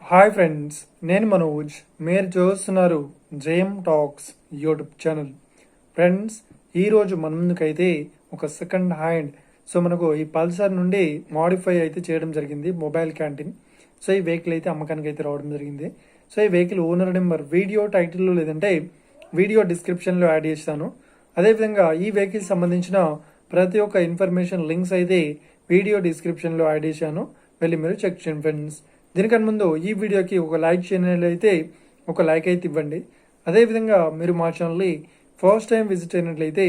Hi friends, నేను మనోజ్. మీరు చూస్తున్నారు JM talks YouTube channel. Friends, ఈరోజు మన ముందుకైతే ఒక సెకండ్ హ్యాండ్ మనకు ఈ పల్సర్ నుండి మాడిఫై అయితే చేయడం జరిగింది మొబైల్ క్యాంటీన్. ఈ వెహికల్ అయితే అమ్మకానికి అయితే రావడం జరిగింది. ఈ వెహికల్ ఓనర్ నెంబర్ వీడియో టైటిల్లో లేదంటే వీడియో డిస్క్రిప్షన్లో యాడ్ చేస్తాను. అదేవిధంగా ఈ వెహికల్ సంబంధించిన ప్రతి ఒక్క ఇన్ఫర్మేషన్ లింక్స్ అయితే వీడియో డిస్క్రిప్షన్లో యాడ్ చేశాను, వెళ్ళి మీరు చెక్ చేయండి ఫ్రెండ్స్. దీనికన్నా ముందు ఈ వీడియోకి ఒక లైక్ చేయనట్లయితే ఒక లైక్ అయితే ఇవ్వండి. అదేవిధంగా మీరు మా ఛానల్ని ఫస్ట్ టైం విజిట్ అయినట్లయితే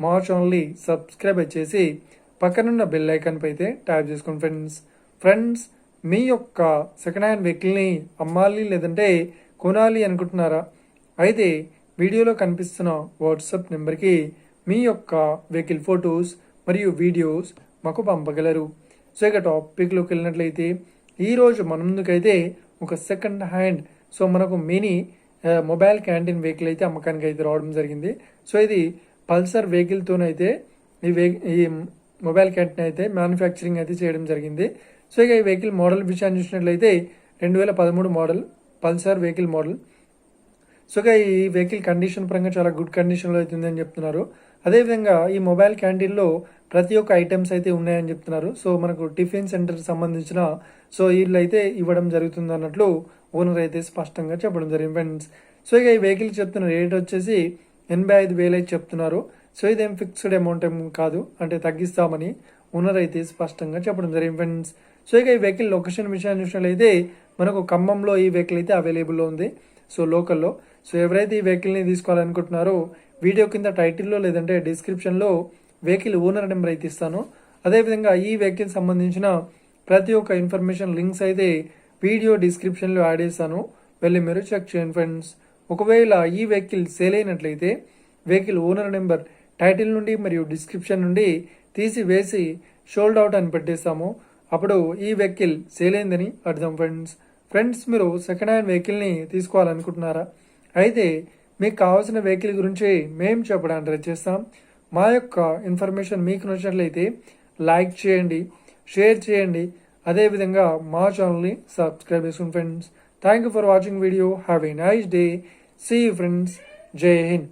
మా ఛానల్ని సబ్స్క్రైబ్ చేసి పక్కనున్న బెల్ ఐకాన్పై అయితే ట్యాప్ చేసుకోండి ఫ్రెండ్స్. మీ యొక్క సెకండ్ హ్యాండ్ వెహికల్ని అమ్మాలి లేదంటే కొనాలి అనుకుంటున్నారా? అయితే వీడియోలో కనిపిస్తున్న వాట్సాప్ నెంబర్కి మీ యొక్క వెహికల్ ఫొటోస్ మరియు వీడియోస్ మాకు పంపగలరు. ఇక టాపిక్లోకి వెళ్ళినట్లయితే ఈరోజు మన ముందుకైతే ఒక సెకండ్ హ్యాండ్ మనకు మినీ మొబైల్ క్యాంటీన్ వెహికల్ అయితే అమ్మకానికి అయితే రావడం జరిగింది. ఇది పల్సర్ వెహికల్తోనైతే ఈ మొబైల్ క్యాంటీన్ అయితే మ్యానుఫ్యాక్చరింగ్ అయితే చేయడం జరిగింది. ఇక ఈ వెహికల్ మోడల్ విషయాన్ని చూసినట్లయితే 2013 మోడల్ పల్సర్ వెహికల్ మోడల్. ఇక ఈ వెహికల్ కండిషన్ పరంగా చాలా గుడ్ కండిషన్లో అయితే ఉందని చెప్తున్నారు. అదేవిధంగా ఈ మొబైల్ క్యాంటీన్లో ప్రతి ఒక్క ఐటమ్స్ అయితే ఉన్నాయని చెప్తున్నారు. మనకు టిఫిన్ సెంటర్ సంబంధించిన వీళ్ళు అయితే ఇవ్వడం జరుగుతుంది అన్నట్లు ఓనర్ అయితే స్పష్టంగా చెప్పడం జరిగింది ఫ్రెండ్స్. ఇక ఈ వెహికల్ చెప్తున్న రేట్ వచ్చేసి 85,000 అయితే చెప్తున్నారు. ఇదేం ఫిక్స్డ్ అమౌంట్ ఏం కాదు, అంటే తగ్గిస్తామని ఓనర్ అయితే స్పష్టంగా చెప్పడం జరిగింది ఫ్రెండ్స్. ఇక ఈ వెహికల్ లొకేషన్ విషయాన్ని చూసినట్లయితే మనకు ఖమ్మంలో ఈ వెహికల్ అయితే అవైలబుల్లో ఉంది, లోకల్లో. ఎవరైతే ఈ వెహికల్ని తీసుకోవాలనుకుంటున్నారో వీడియో కింద టైటిల్లో లేదంటే డిస్క్రిప్షన్లో వెహికల్ ఓనర్ నెంబర్ అయితే ఇస్తాను. అదేవిధంగా ఈ వెహికల్ సంబంధించిన ప్రతి ఒక్క ఇన్ఫర్మేషన్ లింక్స్ అయితే వీడియో డిస్క్రిప్షన్లో యాడ్ చేస్తాను, వెళ్ళి మీరు చెక్ చేయండి ఫ్రెండ్స్. ఒకవేళ ఈ వెహికల్ సేల్ అయినట్లయితే వెహికల్ ఓనర్ నెంబర్ టైటిల్ నుండి మరియు డిస్క్రిప్షన్ నుండి తీసివేసి షోల్డ్ అవుట్ అని పెట్టేస్తాము. అప్పుడు ఈ వెహికల్ సేల్ అయిందని అర్థం ఫ్రెండ్స్. మీరు సెకండ్ హ్యాండ్ వెహికల్ని తీసుకోవాలనుకుంటున్నారా? అయితే మీకు కావాల్సిన వెహికల్ గురించి మేము చెప్పడానికి ట్రై చేస్తాం. మా యొక్క ఇన్ఫర్మేషన్ మీకు నచ్చినట్లయితే లైక్ చేయండి, షేర్ చేయండి. అదేవిధంగా మా ఛానల్ని సబ్స్క్రైబ్ చేసుకోండి friends. Thank you for watching video. Have a nice day. See you friends. జై హింద్.